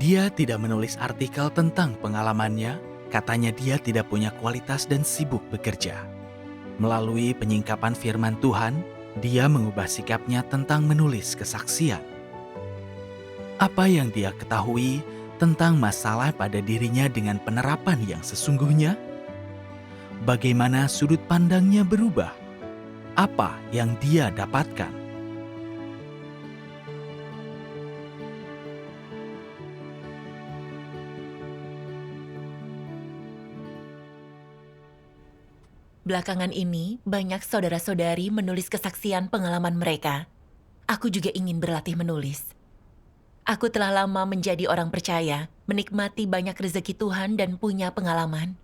Dia tidak menulis artikel tentang pengalamannya, katanya dia tidak punya kualitas dan sibuk bekerja. Melalui penyingkapan firman Tuhan, dia mengubah sikapnya tentang menulis kesaksian. Apa yang dia ketahui tentang masalah pada dirinya dengan penerapan yang sesungguhnya? Bagaimana sudut pandangnya berubah? Apa yang dia dapatkan? Belakangan ini, banyak saudara-saudari menulis kesaksian pengalaman mereka. Aku juga ingin berlatih menulis. Aku telah lama menjadi orang percaya, menikmati banyak rezeki Tuhan dan punya pengalaman.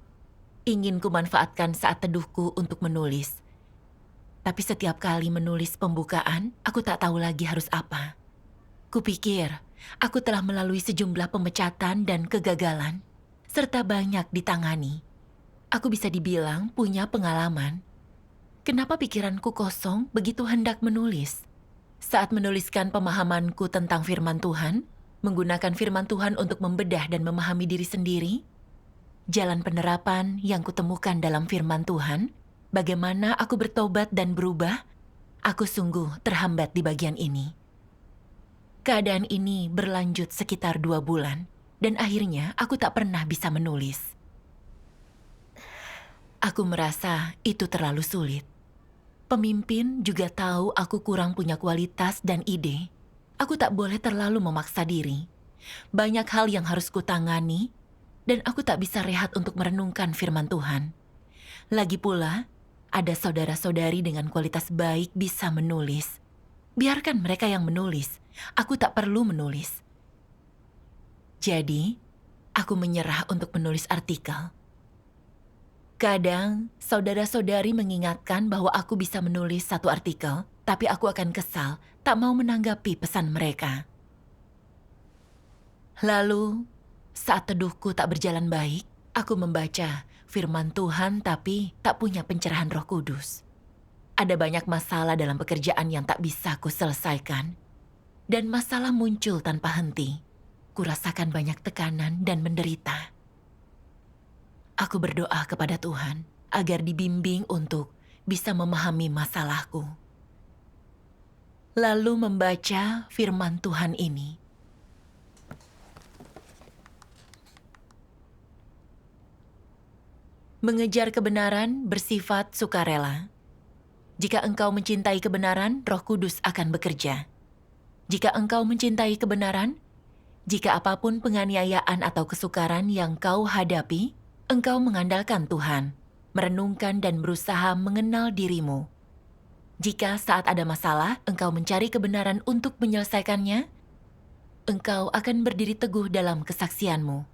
Ingin kumanfaatkan saat teduhku untuk menulis. Tapi setiap kali menulis pembukaan, aku tak tahu lagi harus apa. Kupikir, aku telah melalui sejumlah pemecatan dan kegagalan, serta banyak ditangani. Aku bisa dibilang punya pengalaman. Kenapa pikiranku kosong begitu hendak menulis? Saat menuliskan pemahamanku tentang firman Tuhan, menggunakan firman Tuhan untuk membedah dan memahami diri sendiri, jalan penerapan yang kutemukan dalam firman Tuhan, bagaimana aku bertobat dan berubah, aku sungguh terhambat di bagian ini. Keadaan ini berlanjut sekitar 2 bulan, dan akhirnya aku tak pernah bisa menulis. Aku merasa itu terlalu sulit. Pemimpin juga tahu aku kurang punya kualitas dan ide. Aku tak boleh terlalu memaksa diri. Banyak hal yang harus kutangani, dan aku tak bisa rehat untuk merenungkan firman Tuhan. Lagi pula, ada saudara-saudari dengan kualitas baik bisa menulis. Biarkan mereka yang menulis, aku tak perlu menulis. Jadi, aku menyerah untuk menulis artikel. Kadang, saudara-saudari mengingatkan bahwa aku bisa menulis satu artikel, tapi aku akan kesal, tak mau menanggapi pesan mereka. Lalu, saat teduhku tak berjalan baik, aku membaca firman Tuhan tapi tak punya pencerahan Roh Kudus. Ada banyak masalah dalam pekerjaan yang tak bisa kuselesaikan, dan masalah muncul tanpa henti. Kurasakan banyak tekanan dan menderita. Aku berdoa kepada Tuhan agar dibimbing untuk bisa memahami masalahku. Lalu membaca firman Tuhan ini. Mengejar kebenaran bersifat sukarela. Jika engkau mencintai kebenaran, Roh Kudus akan bekerja. Jika engkau mencintai kebenaran, jika apapun penganiayaan atau kesukaran yang kau hadapi, engkau mengandalkan Tuhan, merenungkan dan berusaha mengenal dirimu. Jika saat ada masalah, engkau mencari kebenaran untuk menyelesaikannya, engkau akan berdiri teguh dalam kesaksianmu.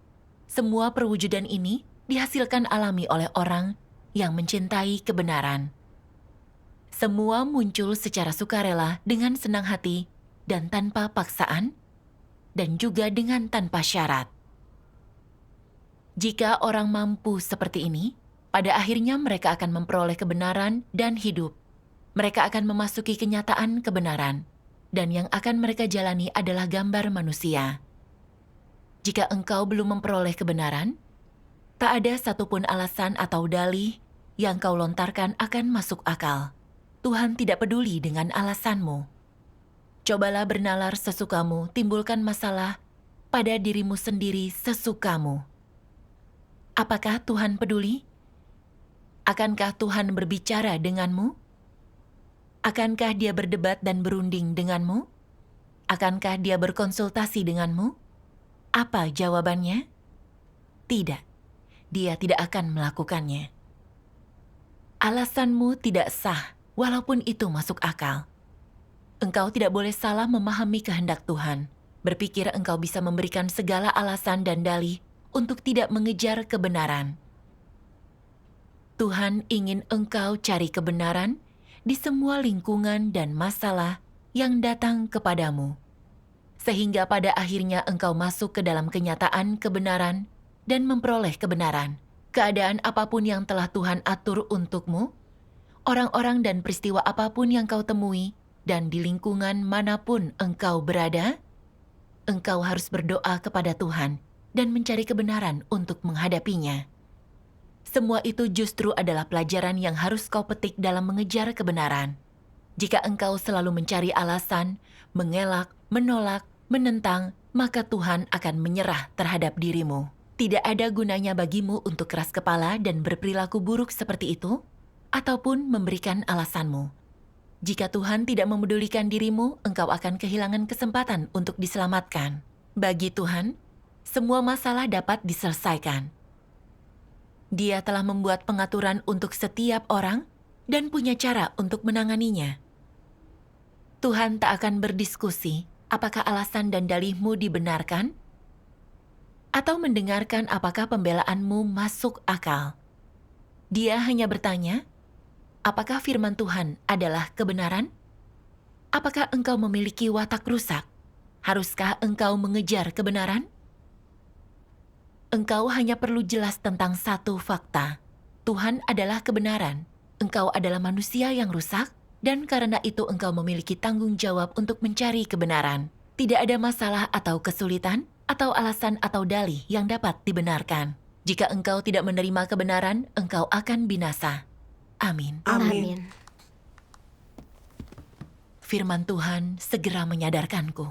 Semua perwujudan ini dihasilkan alami oleh orang yang mencintai kebenaran. Semua muncul secara sukarela dengan senang hati dan tanpa paksaan, dan juga dengan tanpa syarat. Jika orang mampu seperti ini, pada akhirnya mereka akan memperoleh kebenaran dan hidup. Mereka akan memasuki kenyataan kebenaran, dan yang akan mereka jalani adalah gambar manusia. Jika engkau belum memperoleh kebenaran, tak ada satupun alasan atau dalih yang kau lontarkan akan masuk akal. Tuhan tidak peduli dengan alasanmu. Cobalah bernalar sesukamu, timbulkan masalah pada dirimu sendiri sesukamu. Apakah Tuhan peduli? Akankah Tuhan berbicara denganmu? Akankah Dia berdebat dan berunding denganmu? Akankah Dia berkonsultasi denganmu? Apa jawabannya? Tidak, Dia tidak akan melakukannya. Alasanmu tidak sah, walaupun itu masuk akal. Engkau tidak boleh salah memahami kehendak Tuhan. Berpikir engkau bisa memberikan segala alasan dan dalih untuk tidak mengejar kebenaran. Tuhan ingin engkau cari kebenaran di semua lingkungan dan masalah yang datang kepadamu, sehingga pada akhirnya engkau masuk ke dalam kenyataan kebenaran dan memperoleh kebenaran. Keadaan apapun yang telah Tuhan atur untukmu, orang-orang dan peristiwa apapun yang kau temui, dan di lingkungan manapun engkau berada, engkau harus berdoa kepada Tuhan dan mencari kebenaran untuk menghadapinya. Semua itu justru adalah pelajaran yang harus kau petik dalam mengejar kebenaran. Jika engkau selalu mencari alasan, mengelak, menolak, menentang, maka Tuhan akan menyerah terhadap dirimu. Tidak ada gunanya bagimu untuk keras kepala dan berperilaku buruk seperti itu, ataupun memberikan alasanmu. Jika Tuhan tidak memedulikan dirimu, engkau akan kehilangan kesempatan untuk diselamatkan. Bagi Tuhan, semua masalah dapat diselesaikan. Dia telah membuat pengaturan untuk setiap orang dan punya cara untuk menanganinya. Tuhan tak akan berdiskusi apakah alasan dan dalihmu dibenarkan atau mendengarkan apakah pembelaanmu masuk akal. Dia hanya bertanya, apakah firman Tuhan adalah kebenaran? Apakah engkau memiliki watak rusak? Haruskah engkau mengejar kebenaran? Engkau hanya perlu jelas tentang satu fakta. Tuhan adalah kebenaran. Engkau adalah manusia yang rusak, dan karena itu engkau memiliki tanggung jawab untuk mencari kebenaran. Tidak ada masalah atau kesulitan, atau alasan atau dalih yang dapat dibenarkan. Jika engkau tidak menerima kebenaran, engkau akan binasa. Amin. Amin. Firman Tuhan segera menyadarkanku.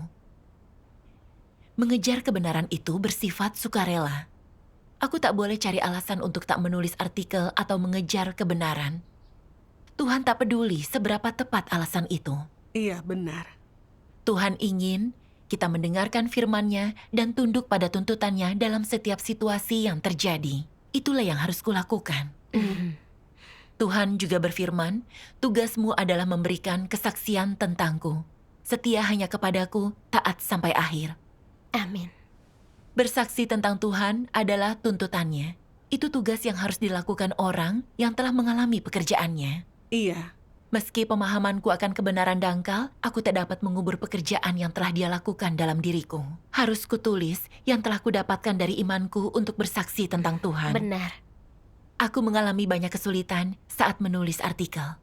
Mengejar kebenaran itu bersifat sukarela. Aku tak boleh cari alasan untuk tak menulis artikel atau mengejar kebenaran. Tuhan tak peduli seberapa tepat alasan itu. Iya, benar. Tuhan ingin kita mendengarkan firman-Nya dan tunduk pada tuntutannya dalam setiap situasi yang terjadi. Itulah yang harus kulakukan. Tuhan juga berfirman, tugasmu adalah memberikan kesaksian tentangku. Setia hanya kepadaku, taat sampai akhir. Amin. Bersaksi tentang Tuhan adalah tuntutannya. Itu tugas yang harus dilakukan orang yang telah mengalami pekerjaannya. Iya. Meski pemahamanku akan kebenaran dangkal, aku tak dapat mengubur pekerjaan yang telah Dia lakukan dalam diriku. Harus kutulis yang telah kudapatkan dari imanku untuk bersaksi tentang Tuhan. Benar. Aku mengalami banyak kesulitan saat menulis artikel.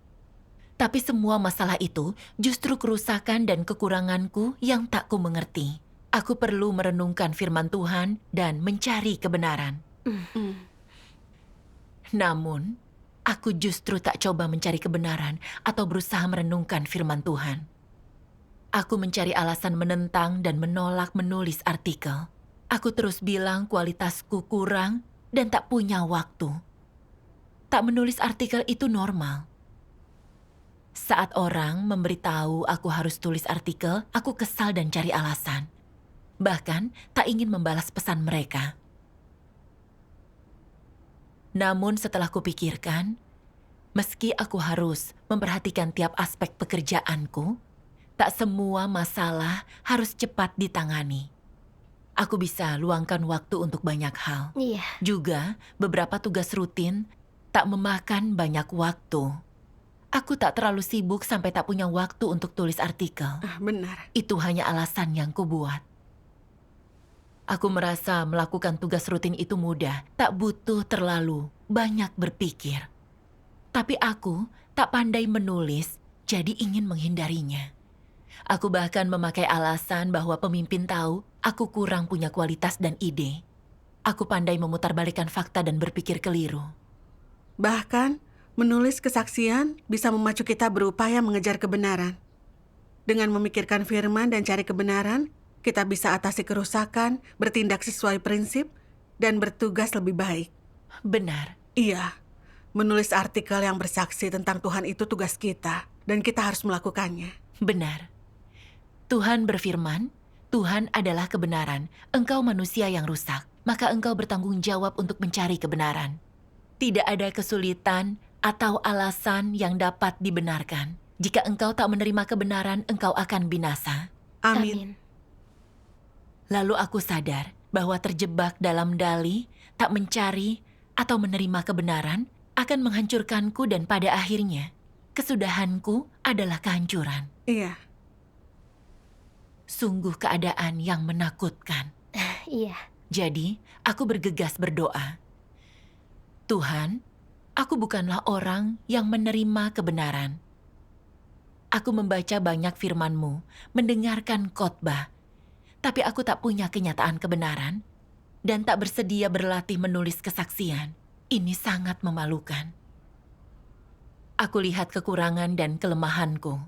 Tapi semua masalah itu justru kerusakan dan kekuranganku yang tak ku mengerti. Aku perlu merenungkan firman Tuhan dan mencari kebenaran. Namun, aku justru tak coba mencari kebenaran atau berusaha merenungkan firman Tuhan. Aku mencari alasan menentang dan menolak menulis artikel. Aku terus bilang kualitasku kurang dan tak punya waktu. Tak menulis artikel itu normal. Saat orang memberitahu aku harus tulis artikel, aku kesal dan cari alasan. Bahkan tak ingin membalas pesan mereka. Namun setelah kupikirkan, meski aku harus memperhatikan tiap aspek pekerjaanku, tak semua masalah harus cepat ditangani. Aku bisa luangkan waktu untuk banyak hal. Iya. Juga beberapa tugas rutin tak memakan banyak waktu. Aku tak terlalu sibuk sampai tak punya waktu untuk tulis artikel. Benar. Itu hanya alasan yang kubuat. Aku merasa melakukan tugas rutin itu mudah, tak butuh terlalu banyak berpikir. Tapi aku tak pandai menulis, jadi ingin menghindarinya. Aku bahkan memakai alasan bahwa pemimpin tahu aku kurang punya kualitas dan ide. Aku pandai memutarbalikkan fakta dan berpikir keliru. Bahkan, menulis kesaksian bisa memacu kita berupaya mengejar kebenaran. Dengan memikirkan firman dan cari kebenaran, kita bisa atasi kerusakan, bertindak sesuai prinsip, dan bertugas lebih baik. Benar. Iya, menulis artikel yang bersaksi tentang Tuhan itu tugas kita, dan kita harus melakukannya. Benar. Tuhan berfirman, Tuhan adalah kebenaran, engkau manusia yang rusak, maka engkau bertanggung jawab untuk mencari kebenaran. Tidak ada kesulitan atau alasan yang dapat dibenarkan. Jika engkau tak menerima kebenaran, engkau akan binasa. Amin. Lalu aku sadar bahwa terjebak dalam dalih, tak mencari atau menerima kebenaran akan menghancurkanku dan pada akhirnya kesudahanku adalah kehancuran. Iya. Sungguh keadaan yang menakutkan. Iya. Jadi, aku bergegas berdoa. Tuhan, aku bukanlah orang yang menerima kebenaran. Aku membaca banyak firman-Mu, mendengarkan khotbah, Tapi aku tak punya kenyataan kebenaran dan tak bersedia berlatih menulis kesaksian. Ini sangat memalukan. Aku lihat kekurangan dan kelemahanku.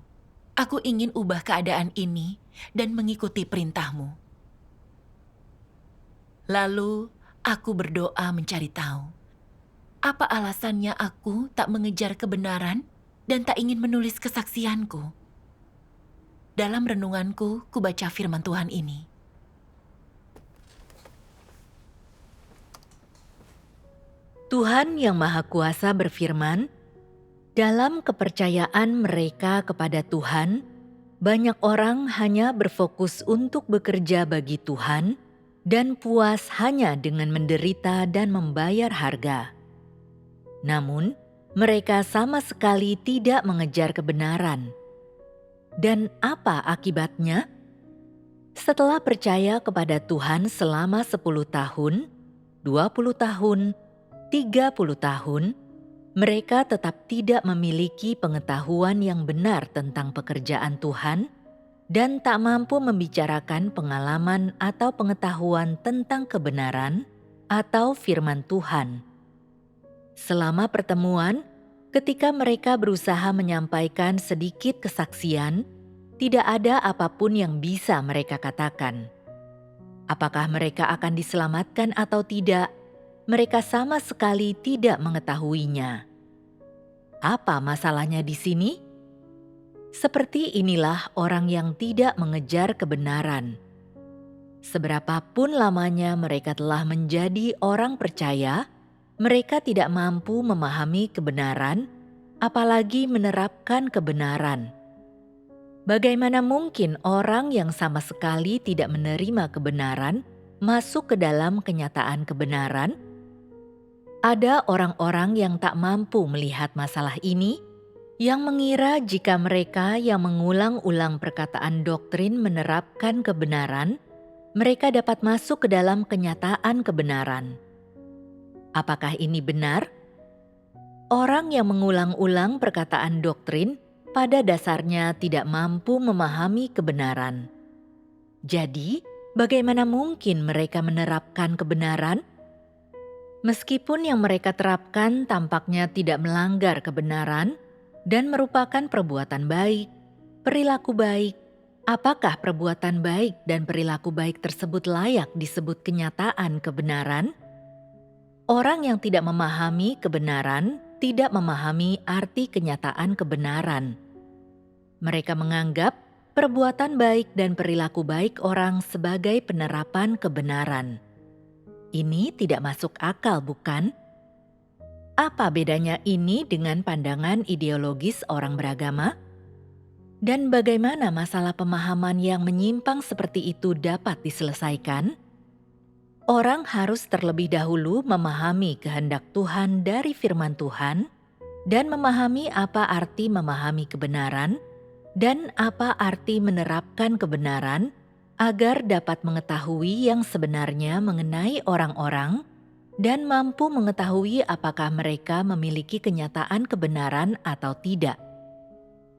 Aku ingin ubah keadaan ini dan mengikuti perintahmu. Lalu aku berdoa mencari tahu, apa alasannya aku tak mengejar kebenaran dan tak ingin menulis kesaksianku. Dalam renunganku, kubaca firman Tuhan ini. Tuhan Yang Maha Kuasa berfirman, dalam kepercayaan mereka kepada Tuhan, banyak orang hanya berfokus untuk bekerja bagi Tuhan dan puas hanya dengan menderita dan membayar harga. Namun, mereka sama sekali tidak mengejar kebenaran. Dan apa akibatnya? Setelah percaya kepada Tuhan selama 10 tahun, 20 tahun, 30 tahun, mereka tetap tidak memiliki pengetahuan yang benar tentang pekerjaan Tuhan dan tak mampu membicarakan pengalaman atau pengetahuan tentang kebenaran atau firman Tuhan. Selama pertemuan, ketika mereka berusaha menyampaikan sedikit kesaksian, tidak ada apapun yang bisa mereka katakan. Apakah mereka akan diselamatkan atau tidak? Mereka sama sekali tidak mengetahuinya. Apa masalahnya di sini? Seperti inilah orang yang tidak mengejar kebenaran. Seberapapun lamanya mereka telah menjadi orang percaya, mereka tidak mampu memahami kebenaran, apalagi menerapkan kebenaran. Bagaimana mungkin orang yang sama sekali tidak menerima kebenaran masuk ke dalam kenyataan kebenaran? Ada orang-orang yang tak mampu melihat masalah ini, yang mengira jika mereka yang mengulang-ulang perkataan doktrin menerapkan kebenaran, mereka dapat masuk ke dalam kenyataan kebenaran. Apakah ini benar? Orang yang mengulang-ulang perkataan doktrin pada dasarnya tidak mampu memahami kebenaran. Jadi, bagaimana mungkin mereka menerapkan kebenaran? Meskipun yang mereka terapkan tampaknya tidak melanggar kebenaran dan merupakan perbuatan baik, perilaku baik, apakah perbuatan baik dan perilaku baik tersebut layak disebut kenyataan kebenaran? Orang yang tidak memahami kebenaran tidak memahami arti kenyataan kebenaran. Mereka menganggap perbuatan baik dan perilaku baik orang sebagai penerapan kebenaran. Ini tidak masuk akal, bukan? Apa bedanya ini dengan pandangan ideologis orang beragama? Dan bagaimana masalah pemahaman yang menyimpang seperti itu dapat diselesaikan? Orang harus terlebih dahulu memahami kehendak Tuhan dari firman Tuhan dan memahami apa arti memahami kebenaran dan apa arti menerapkan kebenaran agar dapat mengetahui yang sebenarnya mengenai orang-orang dan mampu mengetahui apakah mereka memiliki kenyataan kebenaran atau tidak.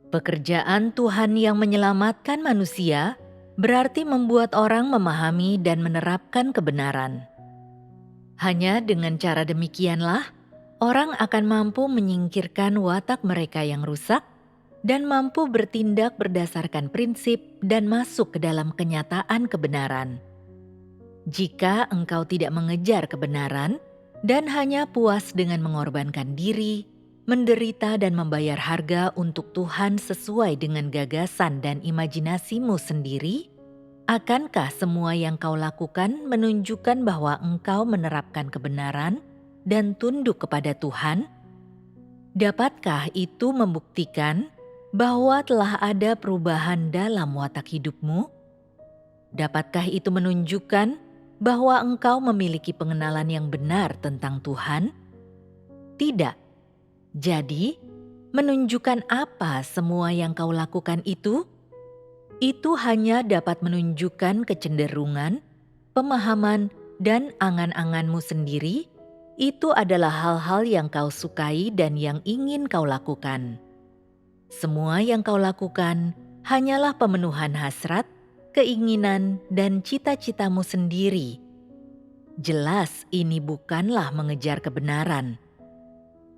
Pekerjaan Tuhan yang menyelamatkan manusia berarti membuat orang memahami dan menerapkan kebenaran. Hanya dengan cara demikianlah, orang akan mampu menyingkirkan watak mereka yang rusak dan mampu bertindak berdasarkan prinsip dan masuk ke dalam kenyataan kebenaran. Jika engkau tidak mengejar kebenaran dan hanya puas dengan mengorbankan diri, menderita dan membayar harga untuk Tuhan sesuai dengan gagasan dan imajinasimu sendiri, akankah semua yang kau lakukan menunjukkan bahwa engkau menerapkan kebenaran dan tunduk kepada Tuhan? Dapatkah itu membuktikan bahwa telah ada perubahan dalam watak hidupmu? Dapatkah itu menunjukkan bahwa engkau memiliki pengenalan yang benar tentang Tuhan? Tidak. Jadi, menunjukkan apa semua yang kau lakukan itu? Itu hanya dapat menunjukkan kecenderungan, pemahaman, dan angan-anganmu sendiri. Itu adalah hal-hal yang kau sukai dan yang ingin kau lakukan. Semua yang kau lakukan hanyalah pemenuhan hasrat, keinginan, dan cita-citamu sendiri. Jelas ini bukanlah mengejar kebenaran.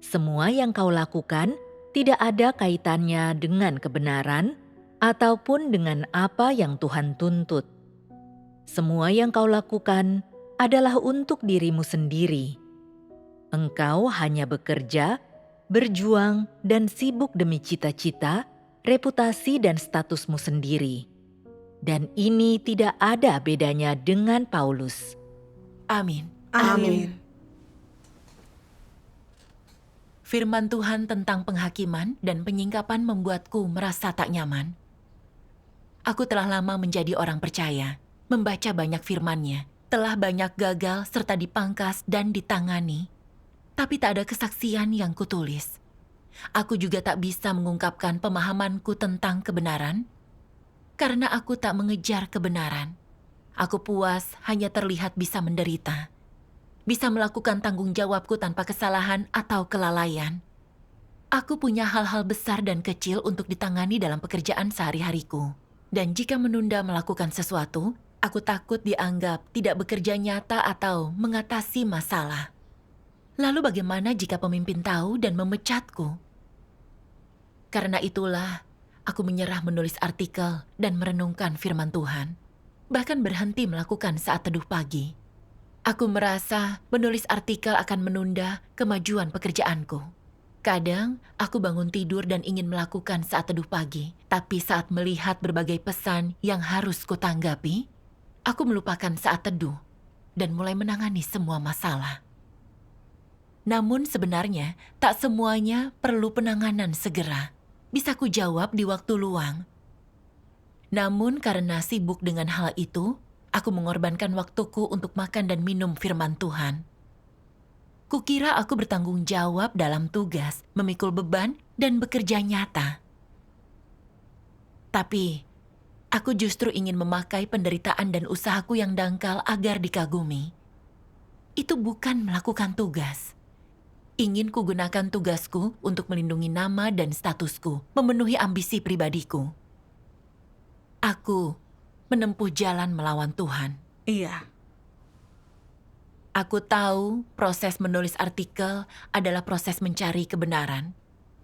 Semua yang kau lakukan tidak ada kaitannya dengan kebenaran ataupun dengan apa yang Tuhan tuntut. Semua yang kau lakukan adalah untuk dirimu sendiri. Engkau hanya bekerja, berjuang, dan sibuk demi cita-cita, reputasi, dan statusmu sendiri. Dan ini tidak ada bedanya dengan Paulus. Amin. Amin. Firman Tuhan tentang penghakiman dan penyingkapan membuatku merasa tak nyaman. Aku telah lama menjadi orang percaya, membaca banyak firman-Nya, telah banyak gagal serta dipangkas dan ditangani. Tapi tak ada kesaksian yang kutulis. Aku juga tak bisa mengungkapkan pemahamanku tentang kebenaran, karena aku tak mengejar kebenaran. Aku puas hanya terlihat bisa menderita, bisa melakukan tanggung jawabku tanpa kesalahan atau kelalaian. Aku punya hal-hal besar dan kecil untuk ditangani dalam pekerjaan sehari-hariku. Dan jika menunda melakukan sesuatu, aku takut dianggap tidak bekerja nyata atau mengatasi masalah. Lalu bagaimana jika pemimpin tahu dan memecatku? Karena itulah, aku menyerah menulis artikel dan merenungkan firman Tuhan. Bahkan berhenti melakukan saat teduh pagi. Aku merasa menulis artikel akan menunda kemajuan pekerjaanku. Kadang, aku bangun tidur dan ingin melakukan saat teduh pagi. Tapi saat melihat berbagai pesan yang harus kutanggapi, aku melupakan saat teduh dan mulai menangani semua masalah. Namun sebenarnya, tak semuanya perlu penanganan segera. Bisa ku jawab di waktu luang. Namun karena sibuk dengan hal itu, aku mengorbankan waktuku untuk makan dan minum firman Tuhan. Kukira aku bertanggung jawab dalam tugas, memikul beban, dan bekerja nyata. Tapi, aku justru ingin memakai penderitaan dan usahaku yang dangkal agar dikagumi. Itu bukan melakukan tugas. Ingin kugunakan tugasku untuk melindungi nama dan statusku, memenuhi ambisi pribadiku. Aku menempuh jalan melawan Tuhan. Iya. Aku tahu proses menulis artikel adalah proses mencari kebenaran.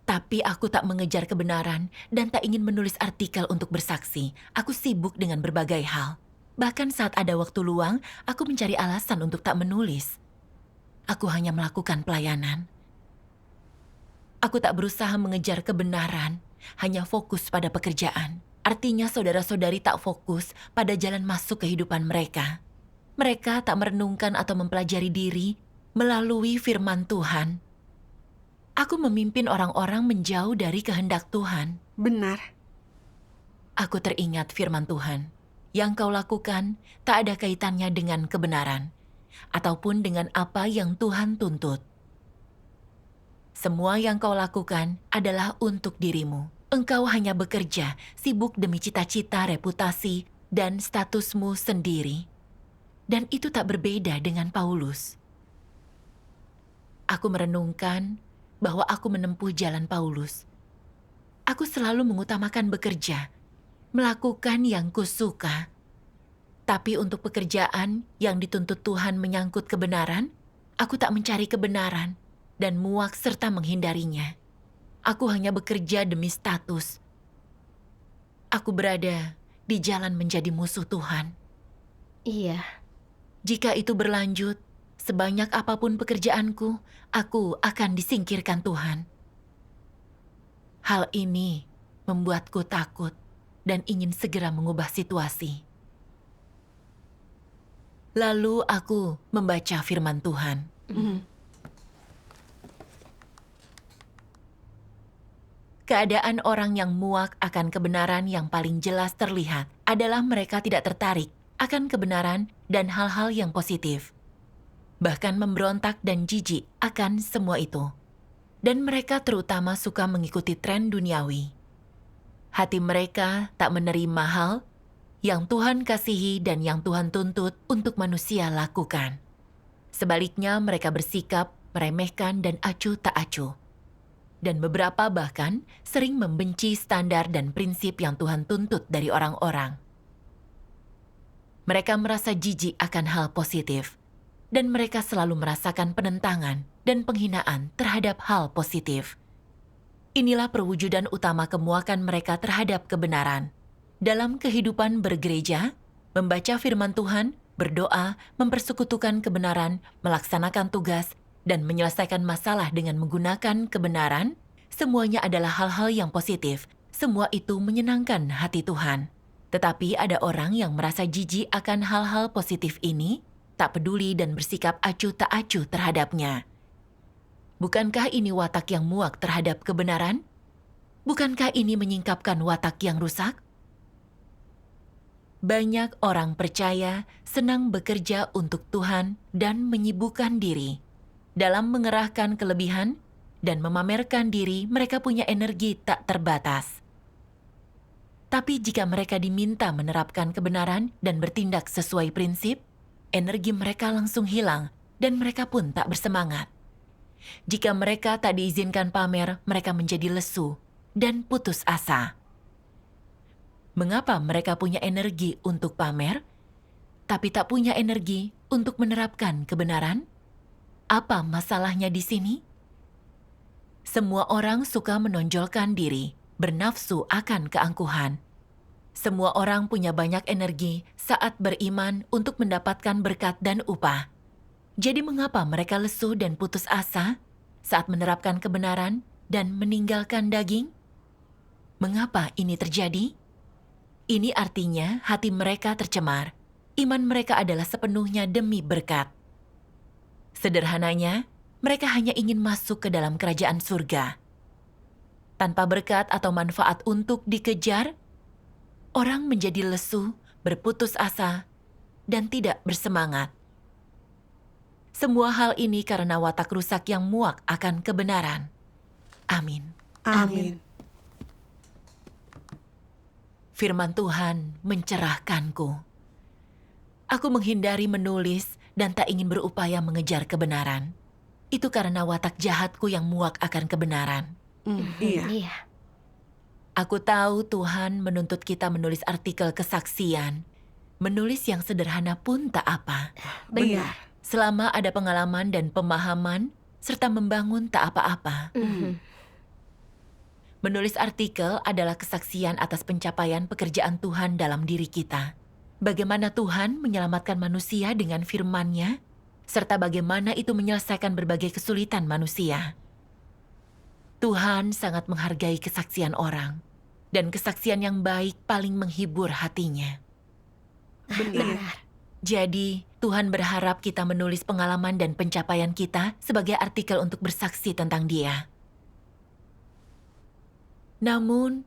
Tapi aku tak mengejar kebenaran dan tak ingin menulis artikel untuk bersaksi. Aku sibuk dengan berbagai hal. Bahkan saat ada waktu luang, aku mencari alasan untuk tak menulis. Aku hanya melakukan pelayanan. Aku tak berusaha mengejar kebenaran, hanya fokus pada pekerjaan. Artinya saudara-saudari tak fokus pada jalan masuk kehidupan mereka. Mereka tak merenungkan atau mempelajari diri melalui firman Tuhan. Aku memimpin orang-orang menjauh dari kehendak Tuhan. Benar. Aku teringat firman Tuhan. Yang kau lakukan tak ada kaitannya dengan kebenaran, ataupun dengan apa yang Tuhan tuntut. Semua yang kau lakukan adalah untuk dirimu. Engkau hanya bekerja, sibuk demi cita-cita, reputasi, dan statusmu sendiri. Dan itu tak berbeda dengan Paulus. Aku merenungkan bahwa aku menempuh jalan Paulus. Aku selalu mengutamakan bekerja, melakukan yang kusuka. Tapi untuk pekerjaan yang dituntut Tuhan menyangkut kebenaran, aku tak mencari kebenaran dan muak serta menghindarinya. Aku hanya bekerja demi status. Aku berada di jalan menjadi musuh Tuhan. Iya, Jika itu berlanjut, sebanyak apapun pekerjaanku, aku akan disingkirkan Tuhan. Hal ini membuatku takut dan ingin segera mengubah situasi. Lalu aku membaca firman Tuhan. Keadaan orang yang muak akan kebenaran yang paling jelas terlihat adalah mereka tidak tertarik akan kebenaran dan hal-hal yang positif. Bahkan memberontak dan jijik akan semua itu. Dan mereka terutama suka mengikuti tren duniawi. Hati mereka tak menerima hal yang Tuhan kasihi dan yang Tuhan tuntut untuk manusia lakukan. Sebaliknya mereka bersikap meremehkan dan acuh tak acuh. Dan beberapa bahkan sering membenci standar dan prinsip yang Tuhan tuntut dari orang-orang. Mereka merasa jijik akan hal positif, dan mereka selalu merasakan penentangan dan penghinaan terhadap hal positif. Inilah perwujudan utama kemuakan mereka terhadap kebenaran. Dalam kehidupan bergereja, membaca firman Tuhan, berdoa, mempersekutukan kebenaran, melaksanakan tugas, dan menyelesaikan masalah dengan menggunakan kebenaran, semuanya adalah hal-hal yang positif. Semua itu menyenangkan hati Tuhan. Tetapi ada orang yang merasa jijik akan hal-hal positif ini, tak peduli dan bersikap acuh tak acuh terhadapnya. Bukankah ini watak yang muak terhadap kebenaran? Bukankah ini menyingkapkan watak yang rusak? Banyak orang percaya senang bekerja untuk Tuhan dan menyibukkan diri. Dalam mengerahkan kelebihan dan memamerkan diri, mereka punya energi tak terbatas. Tapi jika mereka diminta menerapkan kebenaran dan bertindak sesuai prinsip, energi mereka langsung hilang dan mereka pun tak bersemangat. Jika mereka tak diizinkan pamer, mereka menjadi lesu dan putus asa. Mengapa mereka punya energi untuk pamer, tapi tak punya energi untuk menerapkan kebenaran? Apa masalahnya di sini? Semua orang suka menonjolkan diri, bernafsu akan keangkuhan. Semua orang punya banyak energi saat beriman untuk mendapatkan berkat dan upah. Jadi mengapa mereka lesu dan putus asa saat menerapkan kebenaran dan meninggalkan daging? Mengapa ini terjadi? Ini artinya hati mereka tercemar. Iman mereka adalah sepenuhnya demi berkat. Sederhananya, mereka hanya ingin masuk ke dalam kerajaan surga. Tanpa berkat atau manfaat untuk dikejar, orang menjadi lesu, berputus asa, dan tidak bersemangat. Semua hal ini karena watak rusak yang muak akan kebenaran. Amin. Amin. Firman Tuhan mencerahkanku. Aku menghindari menulis dan tak ingin berupaya mengejar kebenaran. Itu karena watak jahatku yang muak akan kebenaran. Iya. Iya. Aku tahu Tuhan menuntut kita menulis artikel kesaksian. Menulis yang sederhana pun tak apa. Benar. Selama ada pengalaman dan pemahaman, serta membangun tak apa-apa. Menulis artikel adalah kesaksian atas pencapaian pekerjaan Tuhan dalam diri kita. Bagaimana Tuhan menyelamatkan manusia dengan firman-Nya, serta bagaimana itu menyelesaikan berbagai kesulitan manusia. Tuhan sangat menghargai kesaksian orang, dan kesaksian yang baik paling menghibur hatinya. Benar. Jadi, Tuhan berharap kita menulis pengalaman dan pencapaian kita sebagai artikel untuk bersaksi tentang Dia. Namun,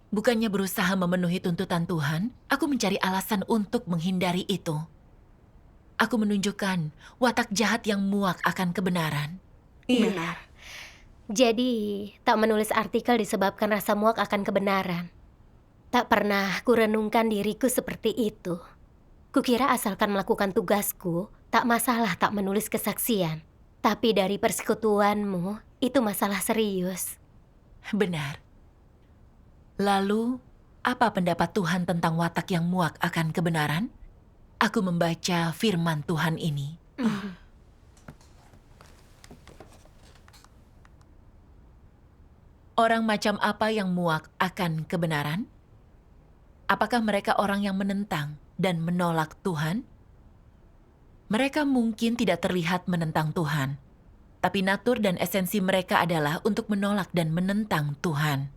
bukannya berusaha memenuhi tuntutan Tuhan, aku mencari alasan untuk menghindari itu. Aku menunjukkan watak jahat yang muak akan kebenaran. Iya. Jadi, tak menulis artikel disebabkan rasa muak akan kebenaran. Tak pernah kurenungkan diriku seperti itu. Kukira asalkan melakukan tugasku, tak masalah tak menulis kesaksian. Tapi dari persekutuanmu, itu masalah serius. Benar. Lalu, apa pendapat Tuhan tentang watak yang muak akan kebenaran? Aku membaca firman Tuhan ini. Orang macam apa yang muak akan kebenaran? Apakah mereka orang yang menentang dan menolak Tuhan? Mereka mungkin tidak terlihat menentang Tuhan, tapi natur dan esensi mereka adalah untuk menolak dan menentang Tuhan.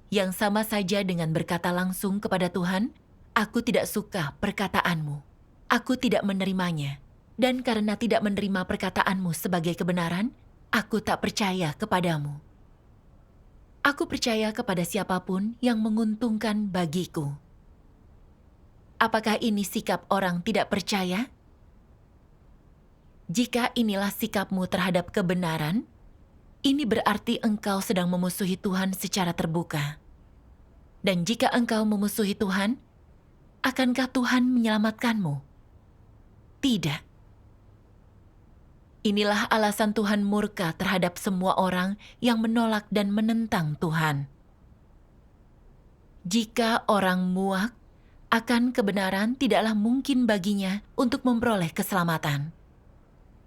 Yang sama saja dengan berkata langsung kepada Tuhan, "Aku tidak suka perkataanmu. Aku tidak menerimanya. Dan karena tidak menerima perkataanmu sebagai kebenaran, aku tak percaya kepadamu. Aku percaya kepada siapapun yang menguntungkan bagiku." Apakah ini sikap orang tidak percaya? Jika inilah sikapmu terhadap kebenaran, ini berarti engkau sedang memusuhi Tuhan secara terbuka. Dan jika engkau memusuhi Tuhan, akankah Tuhan menyelamatkanmu? Tidak. Inilah alasan Tuhan murka terhadap semua orang yang menolak dan menentang Tuhan. Jika orang muak, akan kebenaran tidaklah mungkin baginya untuk memperoleh keselamatan.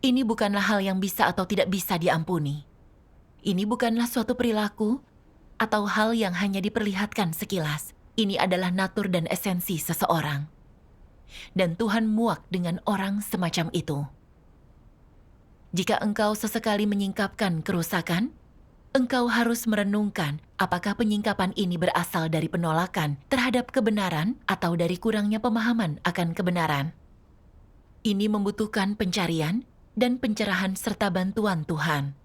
Ini bukanlah hal yang bisa atau tidak bisa diampuni. Ini bukanlah suatu perilaku atau hal yang hanya diperlihatkan sekilas. Ini adalah natur dan esensi seseorang. Dan Tuhan muak dengan orang semacam itu. Jika engkau sesekali menyingkapkan kerusakan, engkau harus merenungkan apakah penyingkapan ini berasal dari penolakan terhadap kebenaran atau dari kurangnya pemahaman akan kebenaran. Ini membutuhkan pencarian dan pencerahan serta bantuan Tuhan.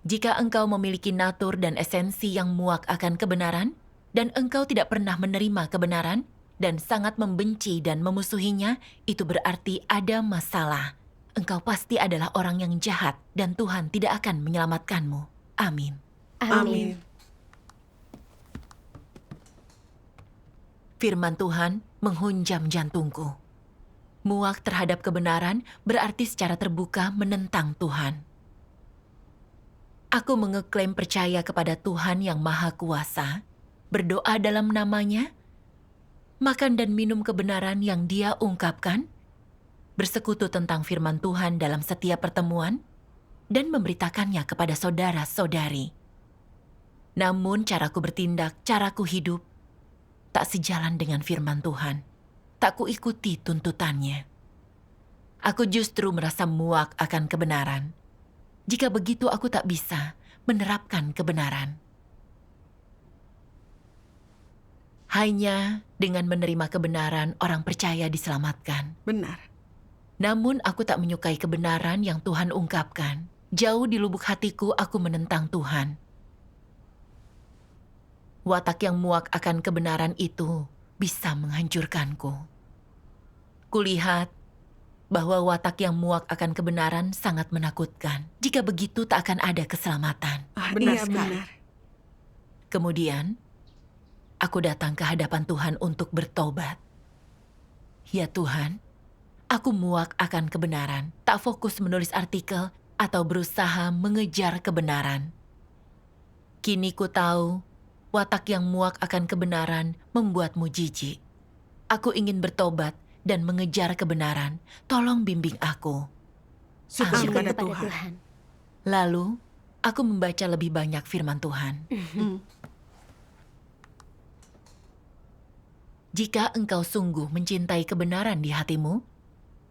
Jika engkau memiliki natur dan esensi yang muak akan kebenaran, dan engkau tidak pernah menerima kebenaran, dan sangat membenci dan memusuhinya, itu berarti ada masalah. Engkau pasti adalah orang yang jahat, dan Tuhan tidak akan menyelamatkanmu. Amin. Amin. Firman Tuhan menghunjam jantungku. Muak terhadap kebenaran berarti secara terbuka menentang Tuhan. Aku mengeklaim percaya kepada Tuhan yang Maha Kuasa, berdoa dalam nama-Nya, makan dan minum kebenaran yang Dia ungkapkan, bersekutu tentang firman Tuhan dalam setiap pertemuan, dan memberitakannya kepada saudara-saudari. Namun caraku bertindak, caraku hidup, tak sejalan dengan firman Tuhan. Tak kuikuti tuntutannya. Aku justru merasa muak akan kebenaran. Jika begitu aku tak bisa menerapkan kebenaran. Hanya dengan menerima kebenaran orang percaya diselamatkan. Benar. Namun aku tak menyukai kebenaran yang Tuhan ungkapkan. Jauh di lubuk hatiku aku menentang Tuhan. Watak yang muak akan kebenaran itu bisa menghancurkanku. Kulihat bahwa watak yang muak akan kebenaran sangat menakutkan. Jika begitu tak akan ada keselamatan. Benar Iya, sekali. benar. Kemudian, aku datang ke hadapan Tuhan untuk bertobat. Ya Tuhan, aku muak akan kebenaran, tak fokus menulis artikel atau berusaha mengejar kebenaran. Kini ku tahu, watak yang muak akan kebenaran membuatmu jijik. Aku ingin bertobat dan mengejar kebenaran. Tolong bimbing aku. Syukur Amin. kepada Kepada Tuhan. Tuhan. Lalu, aku membaca lebih banyak firman Tuhan. Jika engkau sungguh mencintai kebenaran di hatimu,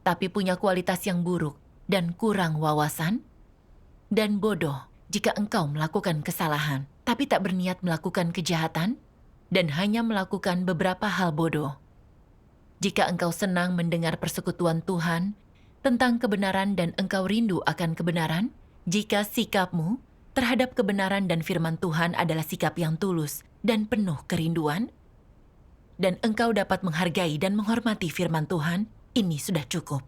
tapi punya kualitas yang buruk dan kurang wawasan, dan bodoh jika engkau melakukan kesalahan, tapi tak berniat melakukan kejahatan, dan hanya melakukan beberapa hal bodoh. Jika engkau senang mendengar persekutuan Tuhan tentang kebenaran dan engkau rindu akan kebenaran, jika sikapmu terhadap kebenaran dan firman Tuhan adalah sikap yang tulus dan penuh kerinduan, dan engkau dapat menghargai dan menghormati firman Tuhan, ini sudah cukup.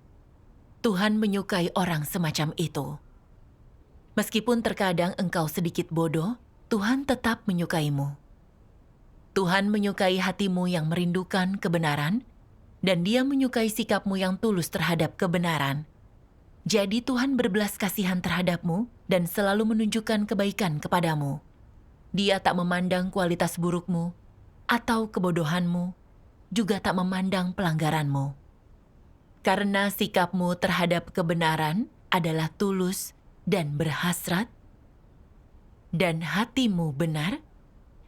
Tuhan menyukai orang semacam itu. Meskipun terkadang engkau sedikit bodoh, Tuhan tetap menyukaimu. Tuhan menyukai hatimu yang merindukan kebenaran, dan Dia menyukai sikapmu yang tulus terhadap kebenaran. Jadi Tuhan berbelas kasihan terhadapmu dan selalu menunjukkan kebaikan kepadamu. Dia tak memandang kualitas burukmu atau kebodohanmu, juga tak memandang pelanggaranmu. Karena sikapmu terhadap kebenaran adalah tulus dan berhasrat, dan hatimu benar,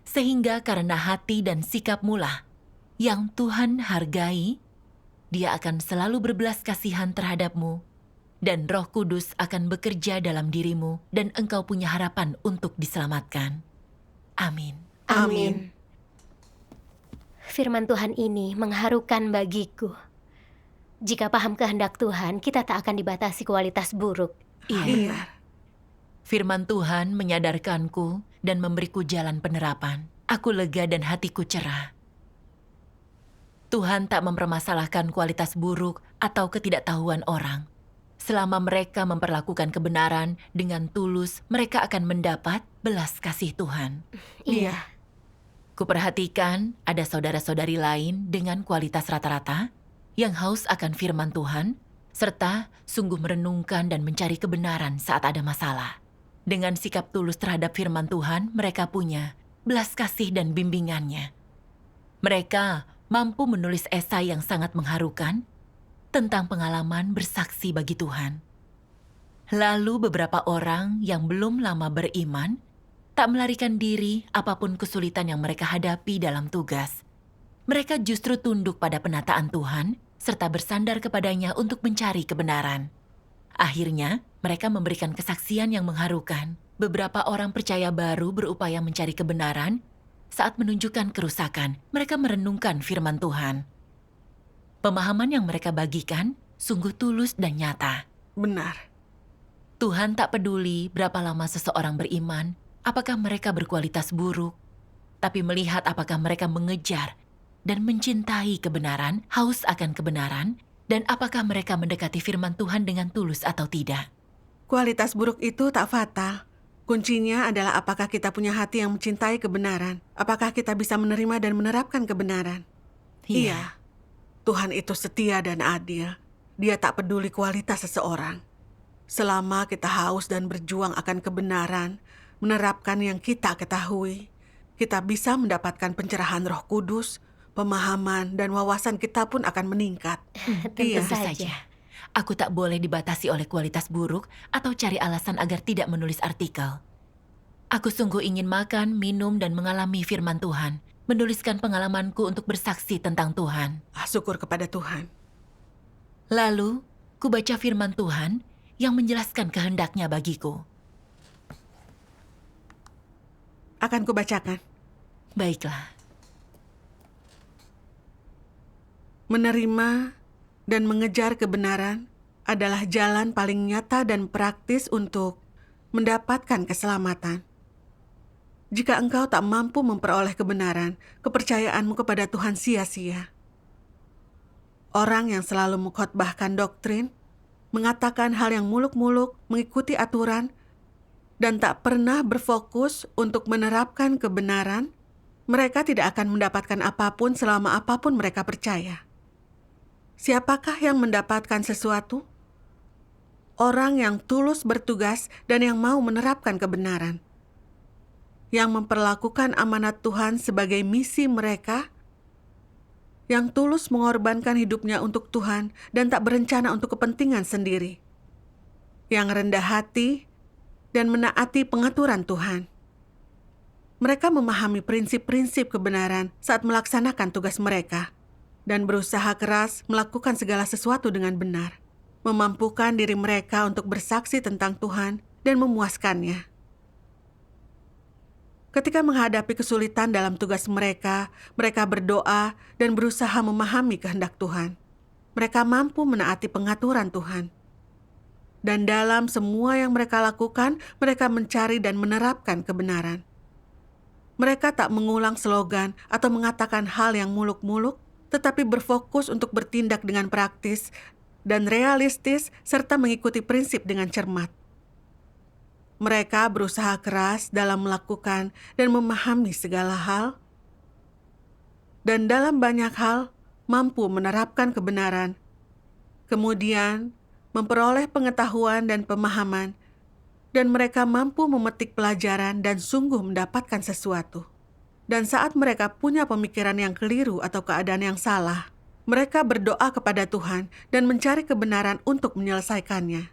sehingga karena hati dan sikapmu lah yang Tuhan hargai, Dia akan selalu berbelas kasihan terhadapmu, dan Roh Kudus akan bekerja dalam dirimu, dan engkau punya harapan untuk diselamatkan. Amin. Amin. Firman Tuhan ini mengharukan bagiku. Jika paham kehendak Tuhan, kita tak akan dibatasi kualitas buruk. Iya. Firman Tuhan menyadarkanku dan memberiku jalan penerapan. Aku lega dan hatiku cerah. Tuhan tak mempermasalahkan kualitas buruk atau ketidaktahuan orang. Selama mereka memperlakukan kebenaran dengan tulus, mereka akan mendapat belas kasih Tuhan. Iya. Kuperhatikan ada saudara-saudari lain dengan kualitas rata-rata yang haus akan firman Tuhan, serta sungguh merenungkan dan mencari kebenaran saat ada masalah. Dengan sikap tulus terhadap firman Tuhan, mereka punya belas kasih dan bimbingannya. Mereka mampu menulis esai yang sangat mengharukan tentang pengalaman bersaksi bagi Tuhan. Lalu beberapa orang yang belum lama beriman tak melarikan diri apapun kesulitan yang mereka hadapi dalam tugas. Mereka justru tunduk pada penataan Tuhan serta bersandar kepadanya untuk mencari kebenaran. Akhirnya, mereka memberikan kesaksian yang mengharukan. Beberapa orang percaya baru berupaya mencari kebenaran. Saat menunjukkan kerusakan, mereka merenungkan firman Tuhan. Pemahaman yang mereka bagikan sungguh tulus dan nyata. Benar. Tuhan tak peduli berapa lama seseorang beriman, apakah mereka berkualitas buruk, tapi melihat apakah mereka mengejar dan mencintai kebenaran, haus akan kebenaran, dan apakah mereka mendekati firman Tuhan dengan tulus atau tidak. Kualitas buruk itu tak fatal. Kuncinya adalah apakah kita punya hati yang mencintai kebenaran. Apakah kita bisa menerima dan menerapkan kebenaran. Iya. Tuhan itu setia dan adil. Dia tak peduli kualitas seseorang. Selama kita haus dan berjuang akan kebenaran, menerapkan yang kita ketahui, kita bisa mendapatkan pencerahan Roh Kudus, pemahaman dan wawasan kita pun akan meningkat. Tentu Iya. saja. Aku tak boleh dibatasi oleh kualitas buruk atau cari alasan agar tidak menulis artikel. Aku sungguh ingin makan, minum, dan mengalami firman Tuhan. Menuliskan pengalamanku untuk bersaksi tentang Tuhan. Syukur kepada Tuhan. Lalu, ku baca firman Tuhan yang menjelaskan kehendaknya bagiku. Akan kubacakan. Baiklah. Menerima dan mengejar kebenaran adalah jalan paling nyata dan praktis untuk mendapatkan keselamatan. Jika engkau tak mampu memperoleh kebenaran, kepercayaanmu kepada Tuhan sia-sia. Orang yang selalu mengkhotbahkan doktrin, mengatakan hal yang muluk-muluk, mengikuti aturan, dan tak pernah berfokus untuk menerapkan kebenaran, mereka tidak akan mendapatkan apapun selama apapun mereka percaya. Siapakah yang mendapatkan sesuatu? Orang yang tulus bertugas dan yang mau menerapkan kebenaran. Yang memperlakukan amanat Tuhan sebagai misi mereka. Yang tulus mengorbankan hidupnya untuk Tuhan dan tak berencana untuk kepentingan sendiri. Yang rendah hati dan menaati pengaturan Tuhan. Mereka memahami prinsip-prinsip kebenaran saat melaksanakan tugas mereka. Dan berusaha keras melakukan segala sesuatu dengan benar, memampukan diri mereka untuk bersaksi tentang Tuhan dan memuaskannya. Ketika menghadapi kesulitan dalam tugas mereka, mereka berdoa dan berusaha memahami kehendak Tuhan. Mereka mampu menaati pengaturan Tuhan. Dan dalam semua yang mereka lakukan, mereka mencari dan menerapkan kebenaran. Mereka tak mengulang slogan atau mengatakan hal yang muluk-muluk, tetapi berfokus untuk bertindak dengan praktis dan realistis serta mengikuti prinsip dengan cermat. Mereka berusaha keras dalam melakukan dan memahami segala hal, dan dalam banyak hal mampu menerapkan kebenaran, kemudian memperoleh pengetahuan dan pemahaman, dan mereka mampu memetik pelajaran dan sungguh mendapatkan sesuatu. Dan saat mereka punya pemikiran yang keliru atau keadaan yang salah, mereka berdoa kepada Tuhan dan mencari kebenaran untuk menyelesaikannya.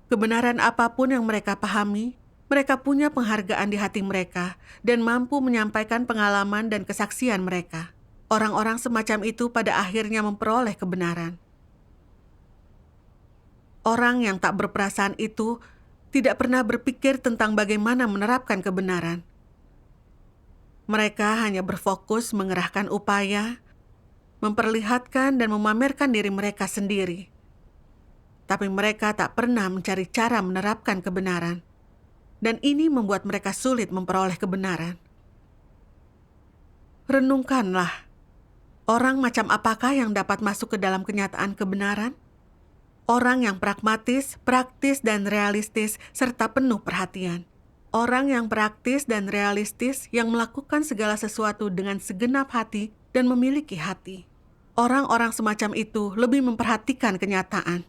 Kebenaran apapun yang mereka pahami, mereka punya penghargaan di hati mereka dan mampu menyampaikan pengalaman dan kesaksian mereka. Orang-orang semacam itu pada akhirnya memperoleh kebenaran. Orang yang tak berperasaan itu tidak pernah berpikir tentang bagaimana menerapkan kebenaran. Mereka hanya berfokus mengerahkan upaya, memperlihatkan dan memamerkan diri mereka sendiri. Tapi mereka tak pernah mencari cara menerapkan kebenaran. Dan ini membuat mereka sulit memperoleh kebenaran. Renungkanlah, orang macam apakah yang dapat masuk ke dalam kenyataan kebenaran? Orang yang pragmatis, praktis, dan realistis, serta penuh perhatian. Orang yang praktis dan realistis yang melakukan segala sesuatu dengan segenap hati dan memiliki hati. Orang-orang semacam itu lebih memperhatikan kenyataan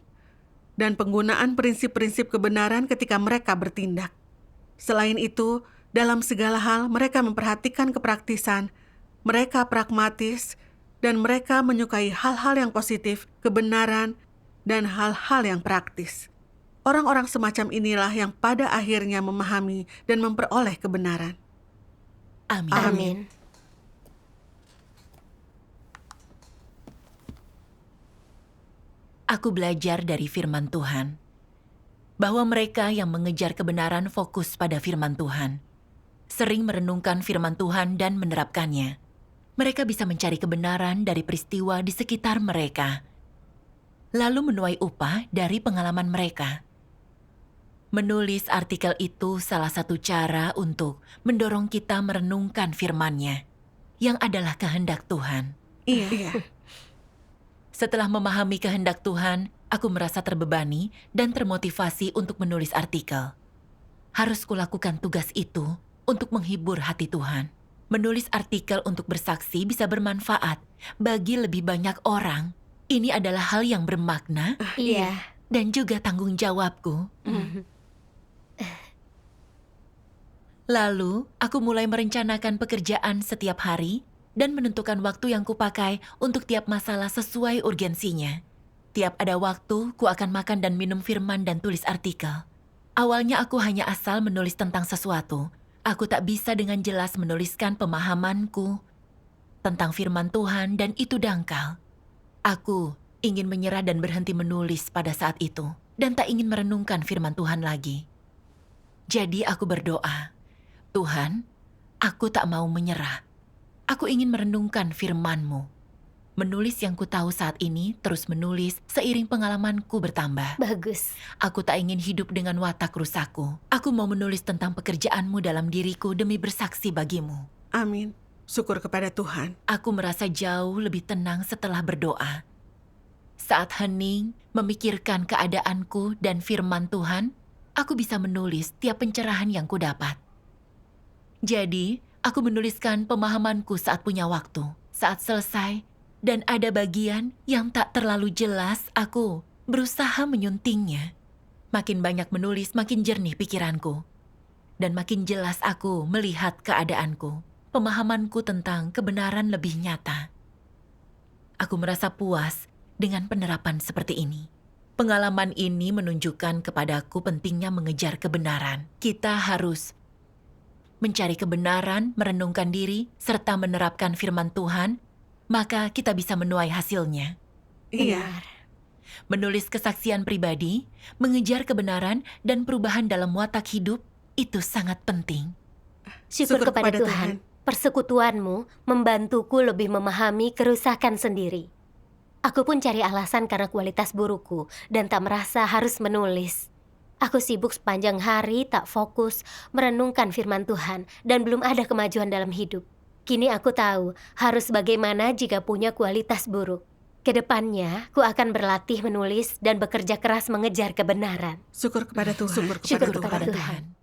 dan penggunaan prinsip-prinsip kebenaran ketika mereka bertindak. Selain itu, dalam segala hal mereka memperhatikan kepraktisan, mereka pragmatis, dan mereka menyukai hal-hal yang positif, kebenaran, dan hal-hal yang praktis. Orang-orang semacam inilah yang pada akhirnya memahami dan memperoleh kebenaran. Amin. Amin. Aku belajar dari firman Tuhan bahwa mereka yang mengejar kebenaran fokus pada firman Tuhan, sering merenungkan firman Tuhan dan menerapkannya. Mereka bisa mencari kebenaran dari peristiwa di sekitar mereka, lalu menuai upah dari pengalaman mereka. Menulis artikel itu salah satu cara untuk mendorong kita merenungkan firman-Nya, yang adalah kehendak Tuhan. Iya. Setelah memahami kehendak Tuhan, aku merasa terbebani dan termotivasi untuk menulis artikel. Harus kulakukan tugas itu untuk menghibur hati Tuhan. Menulis artikel untuk bersaksi bisa bermanfaat bagi lebih banyak orang. Ini adalah hal yang bermakna Iya. dan juga tanggung jawabku. Lalu, aku mulai merencanakan pekerjaan setiap hari dan menentukan waktu yang kupakai untuk tiap masalah sesuai urgensinya. Tiap ada waktu, ku akan makan dan minum firman dan tulis artikel. Awalnya aku hanya asal menulis tentang sesuatu. Aku tak bisa dengan jelas menuliskan pemahamanku tentang firman Tuhan dan itu dangkal. Aku ingin menyerah dan berhenti menulis pada saat itu dan tak ingin merenungkan firman Tuhan lagi. Jadi aku berdoa, Tuhan, aku tak mau menyerah. Aku ingin merenungkan firman-Mu. Menulis yang ku tahu saat ini, terus menulis seiring pengalamanku bertambah. Bagus. Aku tak ingin hidup dengan watak rusakku. Aku mau menulis tentang pekerjaan-Mu dalam diriku demi bersaksi bagimu. Amin. Syukur kepada Tuhan. Aku merasa jauh lebih tenang setelah berdoa. Saat hening, memikirkan keadaanku dan firman Tuhan, aku bisa menulis tiap pencerahan yang kudapat. Jadi, aku menuliskan pemahamanku saat punya waktu. Saat selesai, dan ada bagian yang tak terlalu jelas, aku berusaha menyuntingnya. Makin banyak menulis, makin jernih pikiranku. Dan makin jelas aku melihat keadaanku. Pemahamanku tentang kebenaran lebih nyata. Aku merasa puas dengan penerapan seperti ini. Pengalaman ini menunjukkan kepadaku pentingnya mengejar kebenaran. Kita harus mencari kebenaran, merenungkan diri, serta menerapkan firman Tuhan, maka kita bisa menuai hasilnya. Iya. Menulis kesaksian pribadi, mengejar kebenaran, dan perubahan dalam watak hidup, itu sangat penting. Syukur kepada Tuhan. Persekutuanmu membantuku lebih memahami kerusakan sendiri. Aku pun cari alasan karena kualitas burukku dan tak merasa harus menulis. Aku sibuk sepanjang hari, tak fokus, merenungkan firman Tuhan, dan belum ada kemajuan dalam hidup. Kini aku tahu harus bagaimana jika punya kualitas buruk. Kedepannya, ku akan berlatih menulis dan bekerja keras mengejar kebenaran. Syukur kepada Tuhan. Syukur kepada Tuhan.